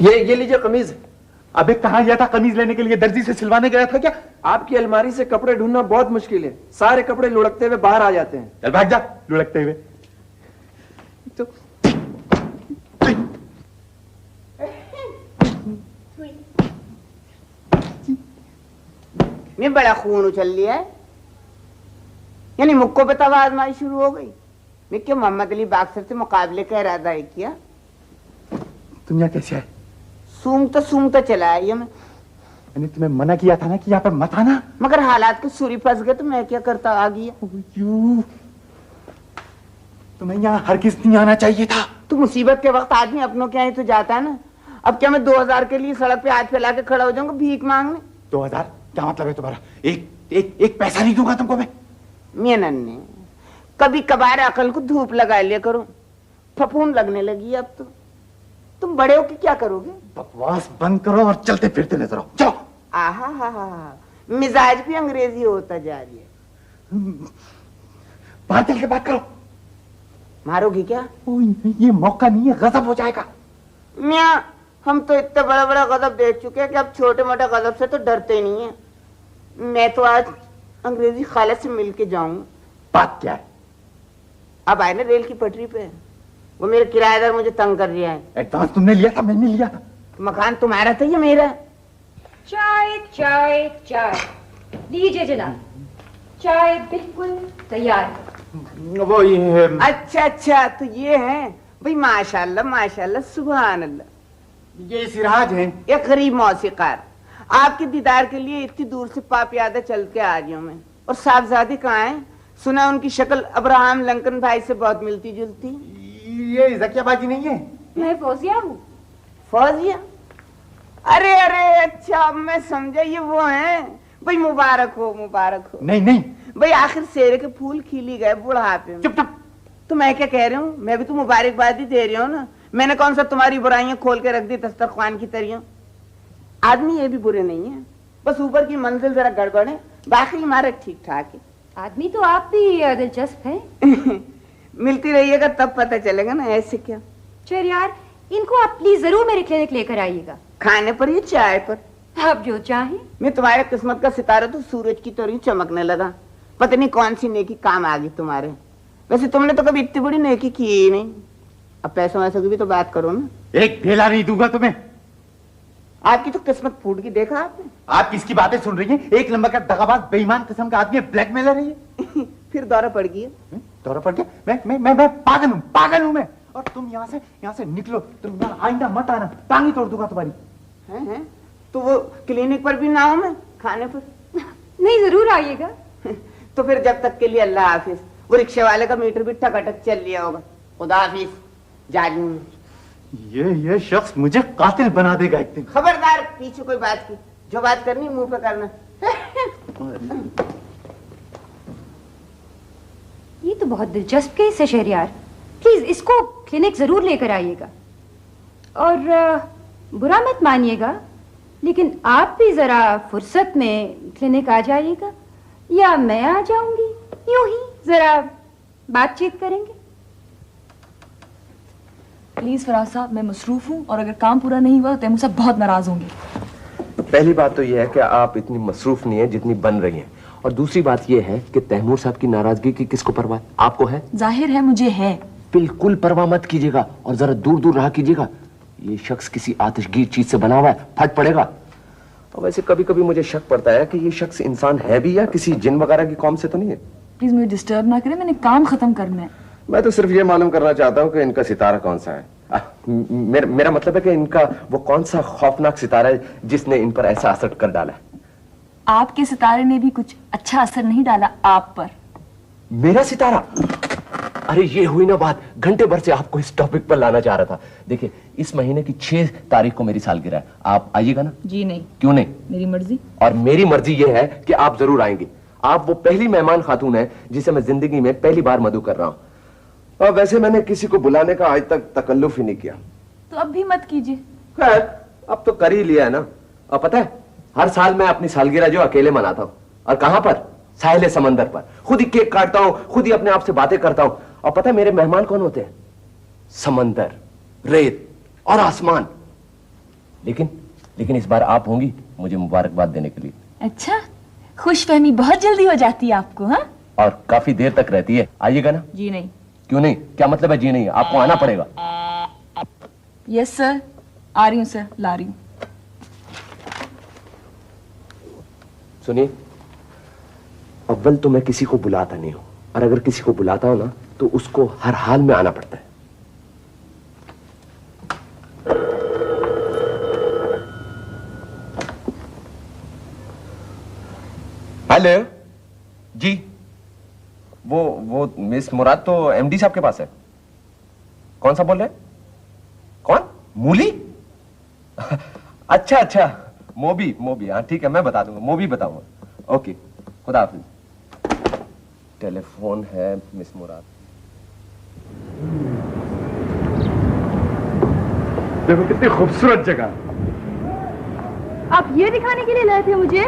ये लीजिए कमीज। अबे कहाँ गया था कमीज लेने के लिए? दर्जी से सिलवाने गया था क्या? आपकी अलमारी से कपड़े ढूंढना बहुत मुश्किल है, सारे कपड़े लुढ़कते हुए बाहर आ जाते हैं। चल भाग जा लुढ़कते हुए। तो मैं बड़ा खून उछल लिया है, यानी मुक्को पे तब आजमाई शुरू हो गई। मैं क्यों मोहम्मद अली बाक्सर से मुकाबले का इरादा है किया? तुम यहाँ कैसे आए? सूंघता चला आई मैं। मैंने तुम्हें मना किया था ना कि यहाँ पर मत आना, मगर हालात के सूरी फंस गए तो मैं क्या करता, आ गया। तुम्हें यहाँ हर किस नहीं आना चाहिए था। तो मुसीबत के वक्त आदमी अपनों के यहाँ तो जाता है ना। अब क्या मैं 2000 के लिए सड़क पे हाथ फैला के खड़ा हो जाऊंगा भीख मांगने? 2000 क्या मतलब है तुम्हारा? एक पैसा नहीं दूंगा तुमको मैं। नन्हे कभी कभार अकल को धूप लगा लिया करो, फफूंद लगने लगी अब तो। तुम बड़े हो कि क्या करोगे? बकवास बंद करो और चलते फिरते नजर आओ। चलो। आहा हा हा, मिजाज भी अंग्रेजी होता जा रही है। बाहर चल के बात करो। मारोगी क्या? ये मौका नहीं है, गजब हो जाएगा। मियां हम तो इतना बड़ा बड़ा गजब देख चुके हैं कि अब छोटे मोटे गजब से तो डरते ही नहीं है। मैं तो आज अंग्रेजी खाला से मिल के जाऊंगा। बात क्या है? अब आए ना रेल की पटरी पे, वो मेरे किराएदार मुझे तंग कर रहा है। एडवांस तुमने लिया था? मैंने लिया था। मकान तुम्हारा था या मेरा? चाय चाय चाय लीजिए जनाब, चाय बिल्कुल तैयार। वो ये अच्छा तो ये है भाई। माशाल्लाह माशाल्लाह सुभान अल्लाह। ये सिराज है, एक गरीब मौसीकार। आपके दीदार के लिए इतनी दूर से पापियादा चल के आ रही हूँ मैं। और साहबजादी कहाँ है? सुना उनकी शक्ल अब्राहम लिंकन भाई से बहुत मिलती जुलती। ये जकियाबाजी नहीं है? मैं फौजिया हूँ। फौजिया? अरे अच्छा मैं समझा ये वो हैं भाई। मुबारक हो मुबारक हो। नहीं भाई आखिर सेरे के फूल खिली गए बुढ़ापे में। चुप। तो मैं क्या कह रही हूँ, मैं भी तो मुबारकबाद ही दे रही हूँ ना। मैंने कौन सा तुम्हारी बुराइयां खोल के रख दी दस्तरखान की तरह। आदमी ये भी बुरे नहीं है, बस ऊपर की मंजिल जरा गड़बड़ है, बाकी इमारत ठीक ठाक है। आदमी तो आप भी दिलचस्प हैं। मिलती रहिएगा तब पता चलेगा ना, ऐसे क्या। चल यार, इनको आप प्लीज जरूर मेरे क्लिनिक लेकर आइएगा। खाने पर या चाय पर? आप जो चाहें। मैं तुम्हारे किस्मत का सितारा तो सूरज की तरह चमकने लगा। पता नहीं कौन सी नेकी काम आ गई तुम्हारे। वैसे तुमने तो कभी इतनी बड़ी नेकी की ही नहीं। अब पैसों वैसों की भी तो बात करो ना। एक ढेला नहीं दूंगा तुम्हें। आपकी तो किस्मत फूट की, देखा आपने? आप किसकी बातें सुन रही हैं? एक नंबर का दगाबाज बेईमान किस्म का आदमी है, ब्लैकमेलर है ये। फिर दौरा पड़ गया। दौरा पड़ गया? मैं पागल हूँ मैं। और तुम यहाँ से निकलो, तुम यहाँ आइंदा मत आना, टांगी तोड़ दूंगा तुम्हारी। हैं? तो वो क्लिनिक पर भी ना हूं मैं, खाने पर? नहीं जरूर आइएगा। तो फिर जब तक के लिए अल्लाह हाफिज। वो रिक्शे वाले का मीटर भी ठकाठक चल लिया होगा। खुदा हाफिज। जालूम। ये शख्स मुझे कातिल बना देगा एक दिन। खबरदार पीछे कोई बात की, जो बात करनी मुंह पे करना। ये तो बहुत दिलचस्प केस है शहरियार, प्लीज इसको क्लिनिक जरूर लेकर आइएगा। और बुरा मत मानिएगा, लेकिन आप भी जरा फुर्सत में क्लिनिक आ जाइएगा, या मैं आ जाऊंगी, यूं ही जरा बातचीत करेंगे। प्लीज फराज साहब, मैं मसरूफ हूँ और अगर काम पूरा नहीं हुआ तो तैमूर साहब बहुत नाराज होंगे। तो पहली बात तो यह है कि आप इतनी मसरूफ नहीं है जितनी बन रही हैं, और दूसरी बात यह है कि तैमूर साहब की नाराजगी की किसको परवाह? आपको है? जाहिर है मुझे है। बिल्कुल परवाह मत कीजिएगा और जरा दूर दूर रहा कीजिएगा। ये शख्स किसी आतिशगीर चीज से बना हुआ है, फट पड़ेगा। और वैसे कभी कभी मुझे शक पड़ता है कि ये शख्स इंसान है भी या किसी जिन वगैरह की कौम से तो नहीं है। प्लीज मुझे डिस्टर्ब ना करें, मैंने काम खत्म करना है। मैं तो सिर्फ ये मालूम करना चाहता हूँ कि इनका सितारा कौन सा है। मेरा मतलब है कि इनका वो कौन सा खौफनाक सितारा है जिसने इन पर ऐसा असर कर डाला है। आपके सितारे ने भी कुछ अच्छा असर नहीं डाला आप पर। मेरा सितारा? अरे ये हुई ना बात, घंटे भर से आपको इस टॉपिक पर लाना चाह रहा था। देखिए, इस महीने की 6 तारीख को मेरी सालगिरह है, आप आइएगा ना? जी नहीं। क्यों नहीं? मेरी मर्जी। और मेरी मर्जी ये है कि आप जरूर आएंगे। आप वो पहली मेहमान खातून है जिसे मैं जिंदगी में पहली बार मदऊ कर रहा हूँ। और वैसे मैंने किसी को बुलाने का आज तक तकल्लुफ ही नहीं किया। तो अब भी मत कीजिए। खैर, अब तो कर ही लिया है ना। और पता है, हर साल मैं अपनी सालगिरह जो अकेले मनाता हूँ। और कहां पर? साहिल समंदर पर। खुद ही केक काटता हूँ, खुद ही अपने आप से बातें करता हूँ। और पता है मेरे मेहमान कौन होते हैं? समंदर, रेत और आसमान। लेकिन इस बार आप होंगी मुझे मुबारकबाद देने के लिए। अच्छा, खुशफहमी बहुत जल्दी हो जाती है आपको? हाँ, और काफी देर तक रहती है। आइएगा ना? जी नहीं। क्यों नहीं? क्या मतलब है जी नहीं? आपको आना पड़ेगा। यस सर, आ रही हूँ सर, ला रही हूँ। सुनिए, अव्वल तो मैं किसी को बुलाता नहीं हूं, और अगर किसी को बुलाता हूं ना तो उसको हर हाल में आना पड़ता है। हेलो जी, वो मिस मुराद तो एमडी साहब के पास है। कौन सा बोल रहे हैं? कौन? मूली? अच्छा, मोबी। हाँ ठीक है, मैं बता दूंगा, मोबी बताऊंगा। ओके, खुदा हाफिज। टेलीफोन है मिस मुराद। देखो कितनी खूबसूरत जगह। आप ये दिखाने के लिए लाए थे मुझे?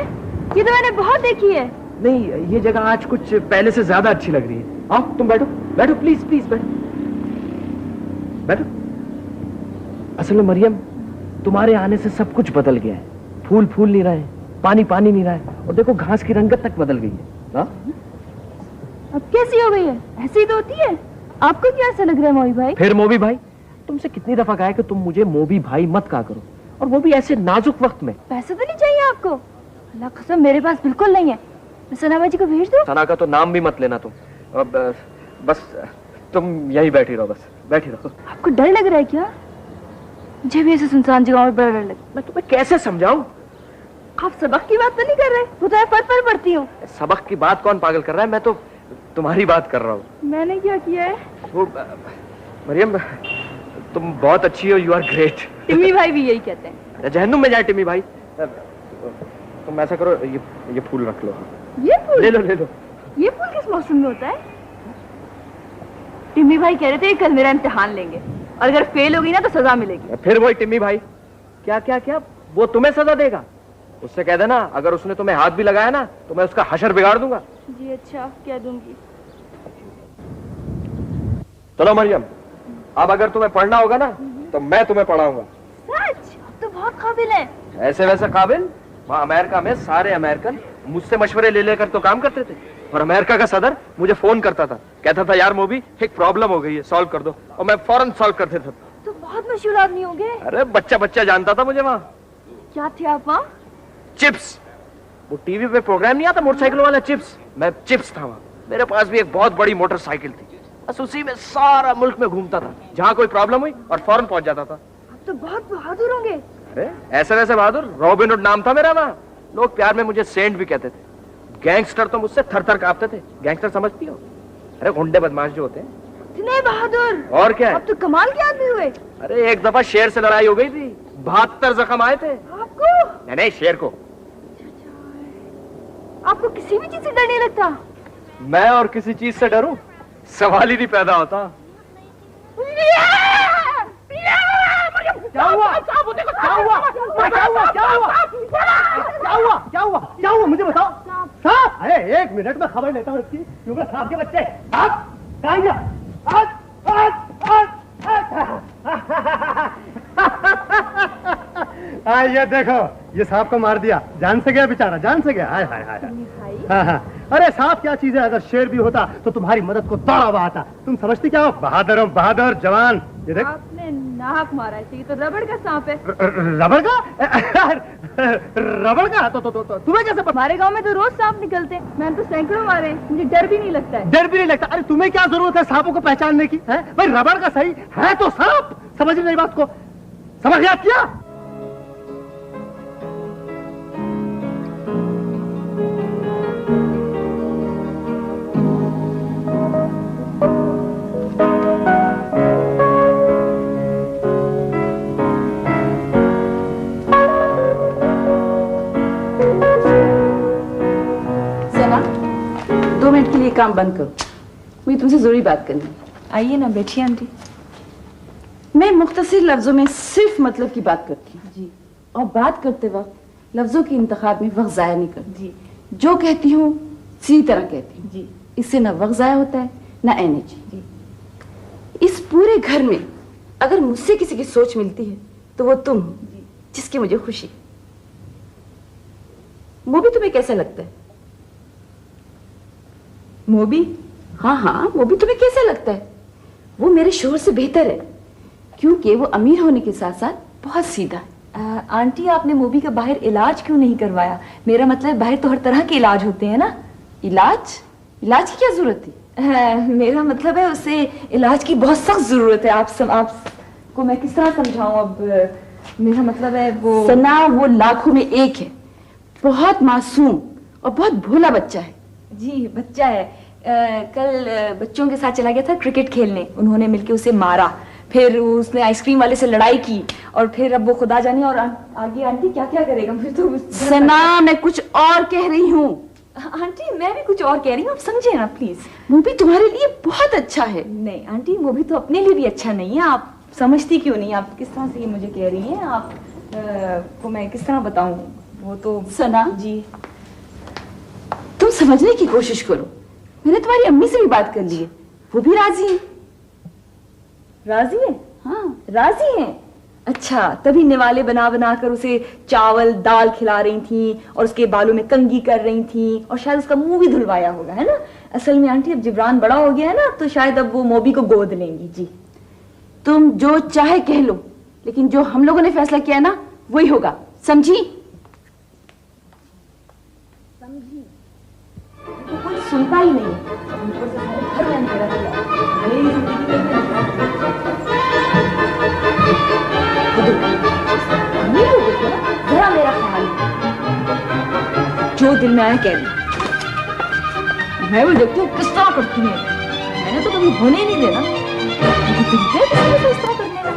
ये तो मैंने बहुत देखी है। नहीं, ये जगह आज कुछ पहले से ज्यादा अच्छी लग रही है। आओ तुम बैठो, बैठो प्लीज बैठो। असल में मरियम, तुम्हारे आने से सब कुछ बदल गया है। फूल नहीं रहे, पानी नहीं रहा है, और देखो घास की रंगत तक बदल गई है। हाँ? अब कैसी हो गई है? ऐसी ही तो होती है। आपको क्या ऐसा लग रहा है मोबी भाई? फिर मोबी भाई, तुमसे कितनी दफा कहा है कि तुम मुझे मोबी भाई मत कहा करो, और वो भी ऐसे नाजुक वक्त में। पैसे तो नहीं चाहिए आपको? अल्लाह कसम मेरे पास बिल्कुल नहीं है। मैं सना बाजी को भेज दूं? सना का तो नाम भी मत लेना तुम। अब बस तुम यही बैठी रहो, बस बैठी रहो। आपको डर लग रहा है क्या? मुझे भी ऐसे सुनसान जगह में बड़ा डर लगे। मैं तुम्हें कैसे समझाऊं? आप सबक की बात तो नहीं कर रहे? वो तो मैं पढ़ पढ़ती हूँ। सबक की बात कौन पागल कर रहा है? मैं तो तुम्हारी बात कर रहा हूँ। मैंने क्या किया है? वो मरियम, तुम बहुत अच्छी हो, यू आर ग्रेट। टिम्मी भाई भी यही कहते हैं। जहन्नुम में जाए टिम्मी भाई। तुम ऐसा करो, ये फूल रख लो। ये फूल? ले लो। ये फूल किस मौसम में होता है? टिम्मी भाई कह रहे थे कल मेरा इम्तिहान लेंगे, और अगर फेल होगी ना तो सजा मिलेगी। फिर वही टिम्मी भाई। क्या वो तुम्हें सजा देगा? उससे कह देना अगर उसने तुम्हें हाथ भी लगाया ना तो मैं उसका हशर बिगाड़ दूंगा। जी अच्छा, कह दूंगी। चलो मरियम, अब अगर तुम्हें पढ़ना होगा ना तो मैं तुम्हें पढ़ाऊंगा। सच? आप तो बहुत काबिल हैं। ऐसे वैसे काबिल? वहाँ अमेरिका में सारे अमेरिकन मुझसे मशवरे ले लेकर तो काम करते थे, और अमेरिका का सदर मुझे फोन करता था, कहता था यार मोबी एक प्रॉब्लम हो गई है, सॉल्व कर दो, और मैं फौरन सॉल्व कर देता था। तो बहुत मशहूर आदमी होंगे। अरे बच्चा जानता था मुझे वहाँ। क्या थे आप वहाँ? चिप्स। वो टीवी पे प्रोग्राम नहीं आता मोटरसाइकिलों वाला, चिप्स। मैं चिप्स था वहाँ। मेरे पास भी एक बहुत बड़ी मोटरसाइकिल थी, बस उसी में सारा मुल्क में घूमता था, जहाँ कोई प्रॉब्लम हुई और फौरन पहुंच जाता था। आप तो बहुत बहादुर होंगे। अरे ऐसे वैसे बहादुर? रॉबिन हुड नाम था मेरा वहाँ। लोग प्यार में मुझे सेंट भी कहते थे। गैंगस्टर तो मुझसे थर कांपते थे। गैंगस्टर समझती हो? अरे गुंडे बदमाश जो होते हैं। इतने बहादुर? और क्या है? आप तो कमाल के आदमी हुए। अरे एक दफा शेर से लड़ाई हो गई थी, 72 जख्म आए थे। आपको? नहीं, शेर को। आपको किसी भी चीज से डर नहीं लगता? मैं और किसी चीज से डरूं? सवाल ही नहीं पैदा होता। क्या हुआ मुझे बताओ। सांप? अरे एक मिनट में खबर लेता हूँ इसकी। क्योंकि सांप के बच्चे ये देखो, ये सांप को मार दिया। जान से गया बेचारा, जान से गया। हाय हाय हाय। हाँ। अरे सांप क्या चीज है? अगर शेर भी होता तो तुम्हारी मदद को दौड़ा हुआ आता। तुम समझती क्या हो? बहादुर जवान। ये देख, आपने नाक मारा है। ये तो रबड़ का सांप है। रबड़ का? रबड़ का? तो तुम्हें कैसे पता? हमारे गांव में तो रोज सांप निकलते हैं। मैंने तो सैकड़ों मारे हैं। मुझे डर भी नहीं लगता है। डर भी नहीं लगता? अरे तुम्हें क्या जरूरत है सांपों को पहचानने की? है भाई, रबड़ का सही है तो सांप। समझ मेरी बात को? समझ याद किया? काम बंद करो, मुझे तुमसे जरूरी बात करनी है। आइए ना, बैठिए आंटी। मैं मुख्तसर लफ्जों में सिर्फ मतलब की बात करती हूँ जी, और बात करते वक्त लफ्जों की इंतखाब में वक्त जाया नहीं करती जी। जो कहती हूँ सीधी तरह कहती हूँ जी। इससे ना वक्त जाया होता है ना एनर्जी जी। इस पूरे घर में अगर मुझसे किसी की सोच मिलती है तो वो तुम हो जी। जिसकी मुझे खुशी। मोबी तुम्हें कैसा लगता है? मोबी? हाँ हाँ, मोबी तुम्हें कैसा लगता है? वो मेरे शोहर से बेहतर है, क्योंकि वो अमीर होने के साथ साथ बहुत सीधा है। आंटी, आपने मोबी का बाहर इलाज क्यों नहीं करवाया? मेरा मतलब बाहर तो हर तरह के इलाज होते हैं ना। इलाज? इलाज की क्या जरूरत थी? मेरा मतलब है उसे इलाज की बहुत सख्त जरूरत है। आपको मैं किस तरह समझाऊं? अब मेरा मतलब है वो सना, वो लाखों में एक है, बहुत मासूम और बहुत भोला बच्चा है। जी, बच्चा है। कल बच्चों के साथ चला गया था क्रिकेट खेलने, उन्होंने मिलके उसे मारा, फिर उसने आइसक्रीम वाले से लड़ाई की, और फिर अब वो खुदा जाने और आगे आंटी क्या क्या करेगा। फिर तो सना, मैं कुछ और कह रही हूँ। आंटी, मैं भी कुछ और कह रही हूँ, आप समझे ना प्लीज। मोबी तुम्हारे लिए बहुत अच्छा है। नहीं आंटी, मोबी तो अपने लिए भी अच्छा नहीं है। आप समझती क्यों नहीं? आप किस तरह से ये मुझे कह रही हैं? आप को मैं किस तरह बताऊं? वो तो सना जी, तुम समझने की कोशिश करो। मैंने तुम्हारी अम्मी से भी बात कर ली है, वो भी राजी है। राजी है? हाँ राजी है। अच्छा, तभी निवाले बना बना कर उसे चावल दाल खिला रही थी और उसके बालों में कंघी कर रही थी, और शायद उसका मुंह भी धुलवाया होगा, है ना? असल में आंटी, अब जिब्रान बड़ा हो गया है ना, तो शायद अब वो मोबी को गोद लेंगी। जी, तुम जो चाहे कह लो, लेकिन जो हम लोगों ने फैसला किया है ना, वही होगा, समझी? समझी? तो कोई सुनता ही नहीं है। ऊपर से सारे घर में अंधेरा किया। मेरी जिंदगी में जरा मेरा ख्याल, जो दिल में आया कह दी। मैं भी देखती हूँ किस तरह करती है। मैंने तो कभी होने ही नहीं देना। इस तरह करने का।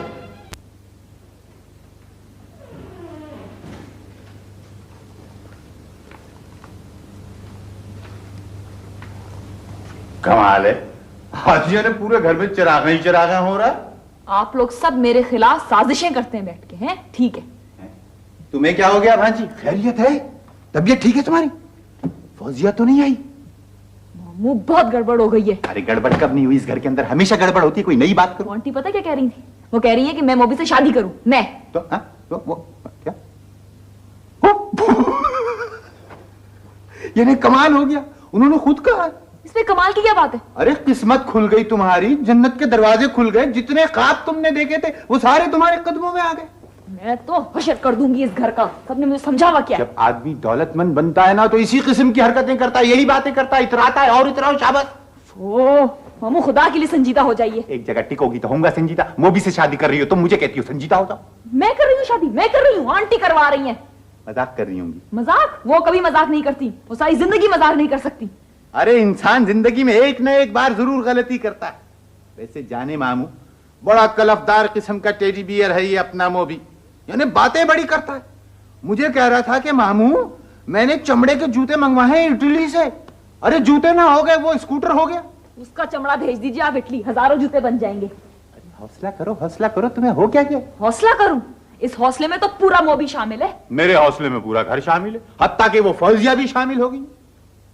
कमाल है, हाजियों ने पूरे घर में चिराग ही चिरागा हो रहा। आप लोग सब मेरे खिलाफ साजिशें करते हैं बैठ के, हैं? ठीक है। तुम्हें क्या हो गया भांजी? खैरियत है? तबीयत ठीक है तुम्हारी? फौजिया तो नहीं आई? मुंह बहुत गड़बड़ हो गई है। अरे गड़बड़ कब नहीं हुई? इस घर के अंदर हमेशा गड़बड़ होती है। कोई नई बात करो। आंटी पता क्या कह रही थी? वो कह रही है कि मैं मोबी से शादी करूं। मैं तो वो क्या? यानी कमाल हो गया, उन्होंने खुद कहा। इसमें कमाल की क्या बात है? अरे किस्मत खुल गई तुम्हारी, जन्नत के दरवाजे खुल गए। जितने ख्वाब तुमने देखे थे वो सारे तुम्हारे कदमों में आ गए। मैं तो हशर कर दूंगी इस घर का। सबने मुझे समझावा क्या? जब आदमी दौलतमंद बनता है ना, तो इसी किस्म की हरकतें करता है, यही बातें करता है, इतराता है और इतराओ। शाबाश। ओ मामू, खुदा के लिए संजीदा हो जाइए। एक जगह टिकोगी तो होऊंगा संजीदा। मोबी से शादी कर रही हो तुम, मुझे कहती हो संजीदा हो जाओ। मैं कर रही हूँ शादी? मैं कर रही हूँ? आंटी करवा रही है। मजाक कर रही होंगी। मजाक? वो कभी मजाक नहीं करती। वो सारी जिंदगी मजाक नहीं कर सकती। अरे इंसान जिंदगी में एक न एक बार जरूर गलती करता है। वैसे जाने मामू, बड़ा कलफदार किस्म का टेडी बियर है ये अपना मोबी, यानी बातें बड़ी करता है। मुझे कह रहा था कि मामू, मैंने चमड़े के जूते मंगवाए हैं इटली से। अरे जूते ना हो गए, वो स्कूटर हो गया। उसका चमड़ा भेज दीजिए आप इटली, हजारों जूते बन जाएंगे। हौसला करो, हौसला करो। तुम्हें हो क्या? हौसला करूं? इस हौसले में तो पूरा मोबी शामिल है। मेरे हौसले में पूरा घर शामिल है, हत्ता कि वो फौजिया भी शामिल होगी।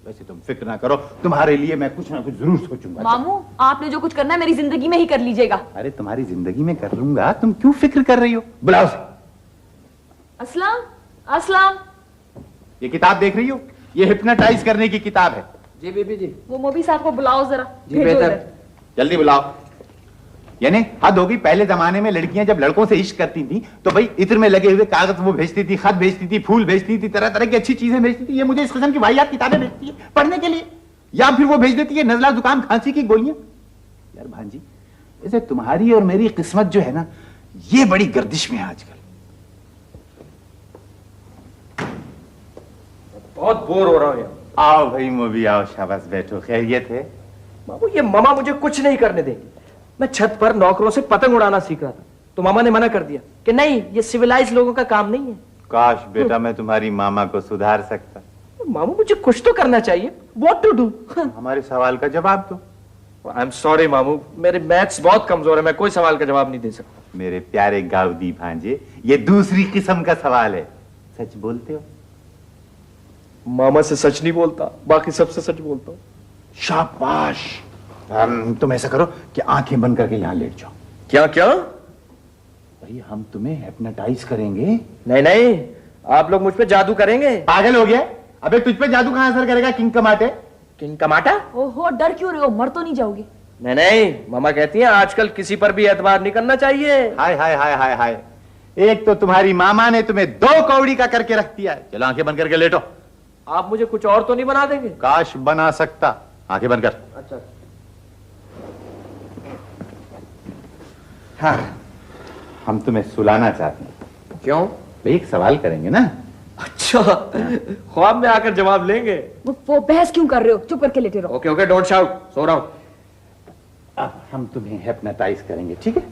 वैसे तुम फिक्र ना करो, तुम्हारे लिए मैं कुछ ना कुछ जरूर सोचूंगा। मामू, आपने जो कुछ करना है मेरी जिंदगी में ही कर लीजिएगा। अरे तुम्हारी जिंदगी में कर लूंगा, तुम क्यों फिक्र कर रही हो? बुलाओ। अस्सलाम, अस्सलाम। ये किताब देख रही हो? ये हिप्नोटाइज करने की किताब है। जी बीबी जी। वो मोबी साहब को बुलाओ जरा। जी बेहतर। जल्दी बुलाओ। यानी हद होगी, पहले जमाने में लड़कियां जब लड़कों से इश्क करती थी तो भाई इत्र में लगे हुए कागज वो भेजती थी, खत भेजती थी, फूल भेजती थी, तरह तरह की अच्छी चीजें भेजती थी। ये मुझे इस किस्म की वाहियात किताबें भेजती है पढ़ने के लिए, या फिर वो भेज देती है नजला जुकाम खांसी की गोलियां। यार भांजी, ऐसे तुम्हारी और मेरी किस्मत जो है ना, ये बड़ी गर्दिश में है आजकल। बहुत बोर हो रहा हूँ यहाँ। आओ भाई मोबी आओ, शाबाश बैठो। खैरियत है? बाबू, ये मामा मुझे कुछ नहीं करने देंगे। मैं छत पर नौकरों से पतंग उड़ाना सीख रहा था, तो मामा ने मना कर दिया कि नहीं, ये सिविलाइज लोगों का काम नहीं है। काश बेटा मैं तुम्हारी मामा को सुधार सकता। मामू, मुझे कुछ तो करना चाहिए। What to do? हमारे सवाल का जवाब दो। आई एम सॉरी मामू, मेरे मैथ्स बहुत कमजोर है, मैं कोई सवाल का जवाब नहीं दे सकता। मेरे प्यारे गाउदी भांजे, ये दूसरी किस्म का सवाल है। सच बोलते हो? मामा से सच नहीं बोलता, बाकी सबसे सच बोलता हूँ। शाबाश। तुम ऐसा करो कि आंखें बंद करके यहां लेट जाओ। क्या क्या? वही भाई हम तुम्हें हिप्नोटाइज करेंगे। नहीं नहीं, आप लोग मुझ पे जादू करेंगे। पागल हो गया? अबे तुझ पे जादू कहां असर करेगा किंग कमाटे? किंग कमाटा? ओहो, डर क्यों रहे हो? मर तो नहीं जाओगे? नहीं नहीं, मामा कहती हैं आजकल किसी पर भी एतबार नहीं करना चाहिए। हाय हाय हाय हाय हाय, एक तो तुम्हारी मामा ने तुम्हें 2 कौड़ी का करके रख दिया है। चलो आंखें बंद करके लेटो। आप मुझे कुछ और तो नहीं बना देंगे? काश बना सकता। आंखें बंद कर। अच्छा। हाँ, हम तुम्हें सुलाना चाहते हैं। क्यों? भाई एक सवाल करेंगे ना। अच्छा, ख्वाब में आकर जवाब लेंगे। वो बहस क्यों कर रहे हो? चुप करके लेटे रहो। ओके ओके, डोंट शाउट, सो रहा हूं। अब हम तुम्हें हिप्नोटाइज करेंगे, ठीक है?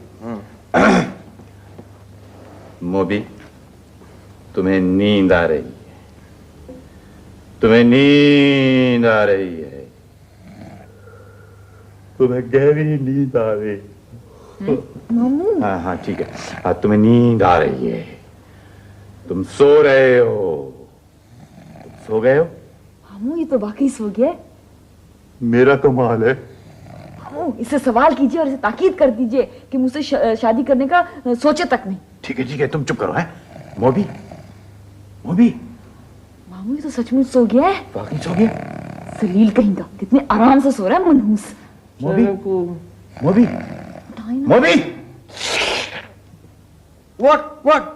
मोबी, तुम्हें नींद आ रही है, तुम्हें नींद आ रही है, तुम्हें गहरी नींद आ रही है। मामू। हाँ हाँ ठीक है, अब तुम्हें नींद आ रही है, तुम सो रहे हो। तुम सो गए हो? मामू ये तो वाकई सो गया। मेरा कमाल है। मामू इससे सवाल कीजिए और इसे ताकीद कर दीजिए कि मुझसे शादी करने का सोचे तक नहीं। ठीक है, तुम चुप करो। है मोबी, मोबी। मामू ये तो सचमुच सो गया है। वाकई सो गया? जलील कहीं का, कितने आराम से सो रहा है मनहूस। मोबी, मोबी, मोबी। व्हाट?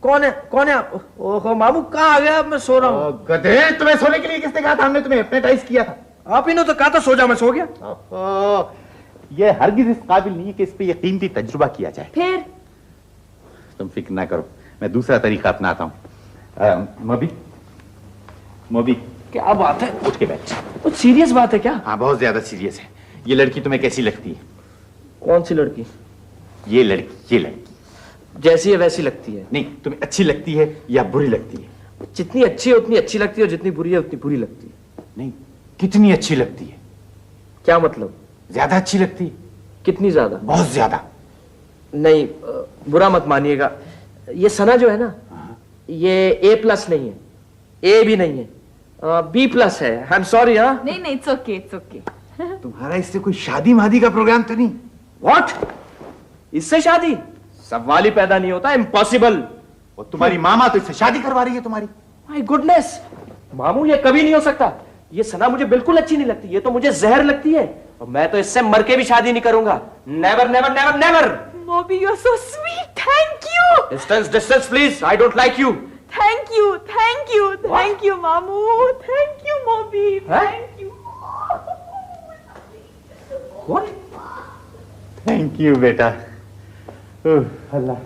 कौन है आप? ओहो मामू, कहाँ आ गया? अब मैं सो रहा हूँ। गधे, तुम्हें सोने के लिए किसने कहा था? हमने तुम्हें हिप्नोटाइज किया था। आप ही ने तो कहा था सो जा, मैं सो गया। ये हरगिज इस काबिल नहीं है कि इस पे ये कीमती तजुर्बा किया जाए। फिर तुम फिक्र ना करो, मैं दूसरा तरीका अपनाता हूँ। मोबी, मोबी। क्या बात है? उठ के बैठ। कुछ सीरियस बात है क्या? हाँ बहुत ज्यादा सीरियस है। ये लड़की तुम्हें कैसी लगती है? कौन सी लड़की? ये लड़की जैसी है वैसी लगती है। नहीं, तुम्हें अच्छी लगती है या बुरी लगती है? जितनी अच्छी है उतनी अच्छी लगती है, और जितनी बुरी है उतनी बुरी लगती है। नहीं, कितनी अच्छी लगती है? क्या मतलब? ज्यादा अच्छी लगती है? कितनी ज्यादा? बहुत ज्यादा। नहीं, बुरा मत मानिएगा, ये सना जो है ना, ये A+ नहीं है, A भी नहीं है, B+ है। I am sorry. हाँ नहीं, इट्स ओके, इट्स ओके। तुम्हारा इससे कोई शादी मादी का प्रोग्राम तो नहीं? व्हाट? इससे शादी? सवाल ही पैदा नहीं होता, इम्पॉसिबल। और तुम्हारी मामा तो इससे शादी करवा रही है तुम्हारी। माय गुडनेस मामू, ये कभी नहीं हो सकता। ये सना मुझे बिल्कुल अच्छी नहीं लगती, ये तो मुझे जहर लगती है, और मैं तो इससे मर के भी शादी नहीं करूंगा। Never never never never. Mobi you are so sweet, thank you. Distance please, I don't like you. Thank you मामू, thank you Mobi, thank you. What? Thank you बेटा। Allah.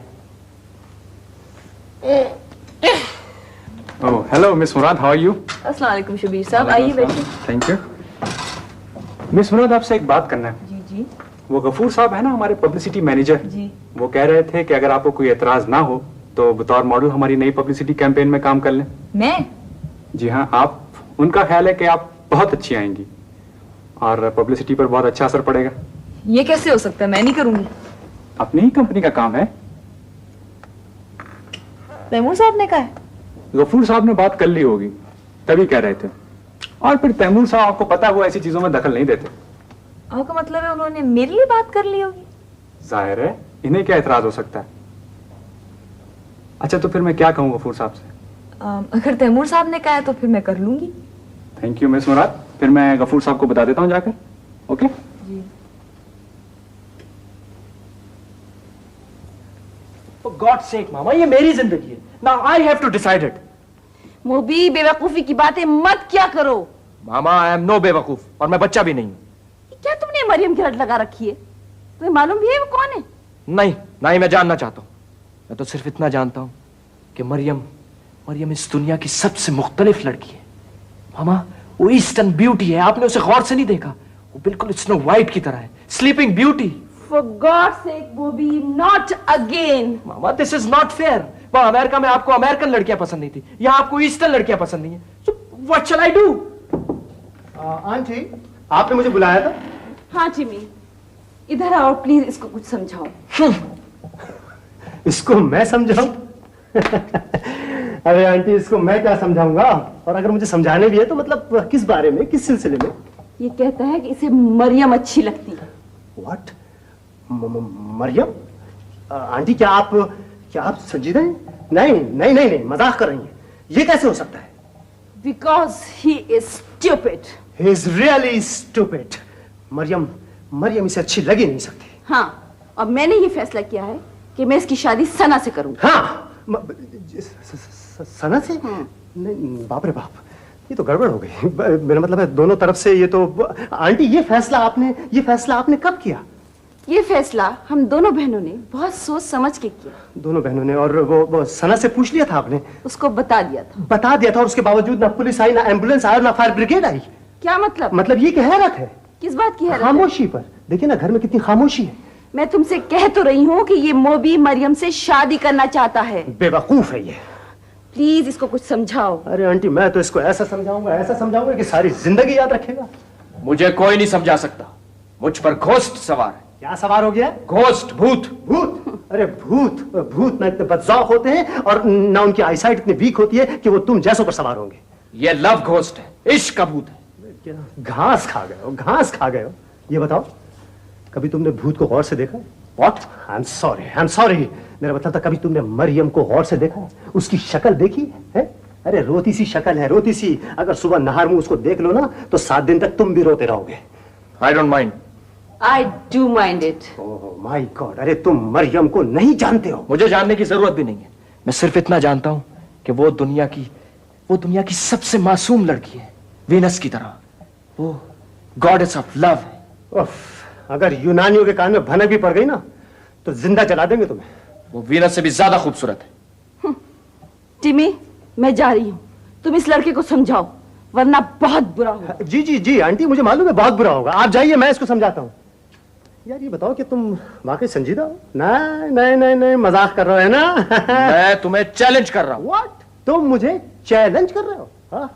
Oh, hello, Miss Murad. How are you? अस्सलाम वालेकुम शबीर साहब, आइए बैठिए। Thank you. Miss मुराद, आपसे एक बात करना है। जी। वो गफूर साहब है ना, हमारे पब्लिसिटी मैनेजर। जी। वो कह रहे थे कि अगर आपको कोई एतराज ना हो तो बतौर मॉडल हमारी नई पब्लिसिटी कैंपेन में काम कर लें। मैं? जी हाँ, आप। उनका ख्याल है कि आप बहुत अच्छी आएंगी और पब्लिसिटी पर बहुत अच्छा असर पड़ेगा। ये कैसे हो सकता है? मैं नहीं करूंगी। अपनी ही कंपनी का काम है। तैमूर साहब ने कहा है। गफूर साहब ने बात कर ली होगी, तभी कह रहे थे। और फिर तैमूर साहब, आपको पता है, वो ऐसी चीजों में दखल नहीं देते। आपका मतलब है उन्होंने मेरे लिए बात कर ली होगी? जाहिर है, इन्हें क्या एतराज हो सकता है। अच्छा, तो फिर मैं क्या कहूँ गफूर साहब से? अगर तैमूर साहब ने कहा है तो फिर मैं कर लूंगी। Thank you miss Murad. फिर मैं गफूर साहब को बता देता हूँ जाकर। ओके जी। For God's sake, मामा, ये मेरी जिंदगी है। Now I have to decide it. मोबी, बेवकूफी की बातें मत क्या करो। मामा, I am no बेवकूफ, और मैं बच्चा भी नहीं हूँ। क्या तुमने मरियम की रट लगा रखी है? तुम्हें मालूम भी है वो कौन है? नहीं, ना ही मैं जानना चाहता हूँ। मैं तो सिर्फ इतना जानता हूँ कि मरियम इस दुनिया की सबसे मुख्तलिफ लड़की है। मामा, वो ईस्टर्न ब्यूटी है, आपने उसे गौर से नहीं देखा? वो बिल्कुल स्नो वाइट की तरह है, sleeping beauty. For God's sake, Bobby, not again. Mama, this is not fair. वहाँ अमेरिका में आपको अमेरिकन लड़कियां पसंद नहीं थी, यहाँ आपको ईस्टर्न लड़कियां पसंद नहीं है। So what shall I do? Aunty, आपने मुझे बुलाया था? हाँ जिमी, इधर आओ प्लीज, इसको कुछ समझाओ। इसको मैं समझाऊं? अरे आंटी, इसको मैं क्या समझाऊंगा? और अगर मुझे समझाने भी है तो मतलब किस बारे में, किस सिलसिले में? ये कहता है कि इसे मरियम अच्छी लगती है। What? मरियम? आंटी क्या आप संजीदा हैं? नहीं नहीं नहीं नहीं, मजाक कर रही हैं। ये कैसे हो सकता है? Because he is stupid. He is really stupid. Maryam इसे अच्छी लग ही नहीं सकती। हाँ, और मैंने ये फैसला किया है कि मैं इसकी शादी सना से करूंगी। हाँ, सना से? नहीं, बाप रे बाप, ये तो गड़बड़ हो गई। मेरा मतलब है दोनों तरफ से ये तो। आंटी ये फैसला आपने कब किया? ये फैसला हम दोनों बहनों ने बहुत सोच समझ के किया। दोनों बहनों ने? और वो सना से पूछ लिया था आपने? उसको बता दिया था। और उसके बावजूद ना पुलिस आई, ना एम्बुलेंस आई, ना फायर ब्रिगेड आई। क्या मतलब? मतलब ये कि हैरत है। किस बात की हैरत? खामोशी पर। देखिए ना घर में कितनी खामोशी है। मैं तुमसे कह तो रही हूँ कि ये मोबी मरियम से शादी करना चाहता है। बेवकूफ है ये। प्लीज इसको कुछ समझाओ। अरे आंटी, मैं तो इसको ऐसा समझाऊंगा कि सारी जिंदगी याद रखेगा। मुझे कोई नहीं समझा सकता। मुझ पर घोस्ट सवार है। क्या सवार हो गया? घोस्ट, भूत। अरे भूत ना इतने बदज़ौक़ होते हैं और ना उनकी आईसाइट इतनी वीक होती है कि वो तुम जैसों पर सवार होंगे। ये लव घोस्ट है, इश्क का भूत है। घास खा गए हो। ये बताओ, कभी तुमने भूत को गौर से देखा? What? I'm sorry. मेरा मतलब था, कभी तुमने मरियम को गौर से देखा? उसकी शक्ल देखी है? अरे रोती सी शक्ल है, रोती सी। अगर सुबह नहार मुंह उसको देख लो ना तो 7 दिन तक तुम भी रोते रहोगे। I don't mind. I do mind it. Oh my God, अरे तुम मरियम को नहीं जानते हो। मुझे जानने की जरूरत भी नहीं है। मैं सिर्फ इतना जानता हूं कि वो दुनिया की सबसे मासूम लड़की है, वीनस की तरह। वो गॉडेस ऑफ लव है। अगर यूनानियों के कान में भनक भी पड़ गई ना तो जिंदा जला देंगे तुम्हें। वो वीनस से भी ज्यादा खूबसूरत है। टिमी, मैं जा रही हूँ। तुम इस लड़के को समझाओ, वरना बहुत बुरा होगा। जी आंटी, मुझे मालूम है बहुत बुरा होगा। आप जाइए, मैं इसको समझाता हूँ। यार ये बताओ कि तुम वाकई संजीदा हो? नहीं, मजाक कर रहे हो है ना? मैं तुम्हें चैलेंज कर रहा हूँ। व्हाट? तुम मुझे चैलेंज कर रहे हो? हाँ?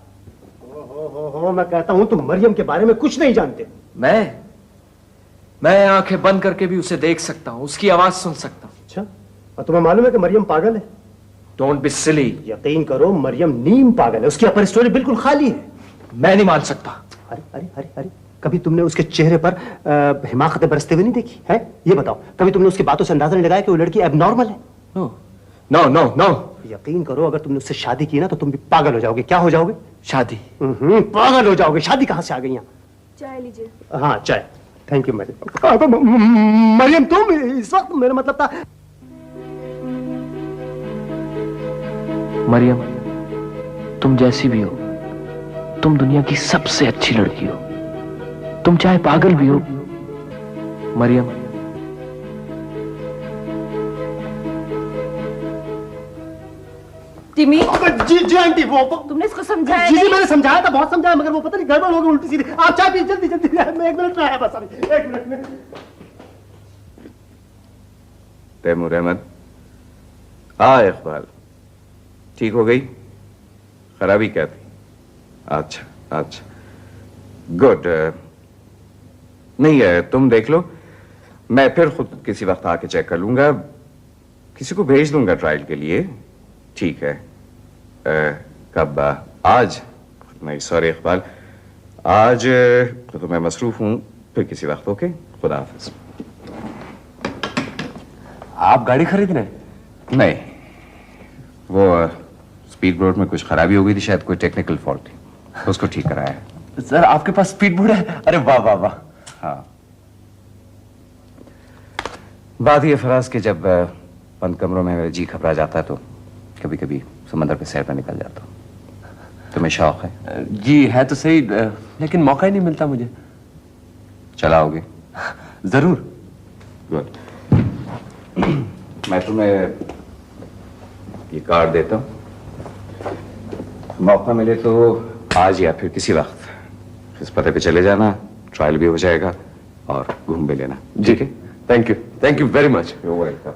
ओहो, मैं कहता हूँ तुम मरियम के बारे में कुछ नहीं जानते। मैं आंखें बंद करके भी उसे देख सकता हूँ, उसकी आवाज सुन सकता हूँ। अच्छा, और तुम्हें मालूम है कि मरियम पागल है? Don't be silly. यकीन करो, मरियम नीम पागल है। उसकी अपर स्टोरी बिल्कुल खाली है। मैं नहीं मान सकता। अरे, कभी तुमने उसके चेहरे पर हिमाकतें बरसते हुए नहीं देखी है? ये बताओ, कभी तुमने उसकी बातों से अंदाजा नहीं लगाया कि वो लड़की एबनॉर्मल है? नो। यकीन करो, अगर तुमने उससे शादी की ना तो तुम भी पागल हो जाओगे। क्या हो जाओगे? शादी? पागल हो जाओगे। शादी कहां से आ गई यहाँ? चाय लीजिए। हाँ, चाय। Thank you Mariam. तुम इस वक्त, मेरा मतलब था। मरियम, तुम जैसी भी हो, तुम दुनिया की सबसे अच्छी लड़की हो। तुम चाहे पागल भी हो, मरियम। टिमी, जी आंटी, वो तुमने इसको समझाया? जी मैंने समझाया था, बहुत समझाया, मगर वो पता नहीं गड़बड़ हो गई उल्टी सीधी। आप चाय पी, जल्दी। मैं 1 मिनट में आया, बस अभी 1 मिनट में। तैमूर अहमद, इकबाल, ठीक हो गई? खराबी क्या थी? अच्छा, गुड। नहीं है, तुम देख लो, मैं फिर खुद किसी वक्त आके चेक कर लूंगा, किसी को भेज दूंगा ट्रायल के लिए। ठीक है। कब? आज? नहीं सॉरी इकबाल, आज तो मैं मसरूफ हूं, फिर किसी वक्त। ओके, खुदा हाफिज। आप गाड़ी खरीद रहे हैं? नहीं, वो स्पीड बोर्ड में कुछ खराबी हो गई थी, शायद कोई टेक्निकल फॉल्ट थी, उसको ठीक कराया। सर, आपके पास स्पीड बोर्ड है? अरे वाह। हाँ, बात ये फराज कि जब बंद कमरों में मेरा जी घबरा जाता है तो कभी कभी समंदर पे सैर पर निकल जाता हूँ। तुम्हें शौक है? जी है तो सही, लेकिन मौका ही नहीं मिलता मुझे। चलाओगे? जरूर। गुड। मैं तुम्हें ये कार्ड देता हूँ, मौका मिले तो आज या फिर किसी वक्त इस पते पे चले जाना, ट्रायल भी हो जाएगा और घूम भी लेना। ठीक है? Thank you very much. You welcome.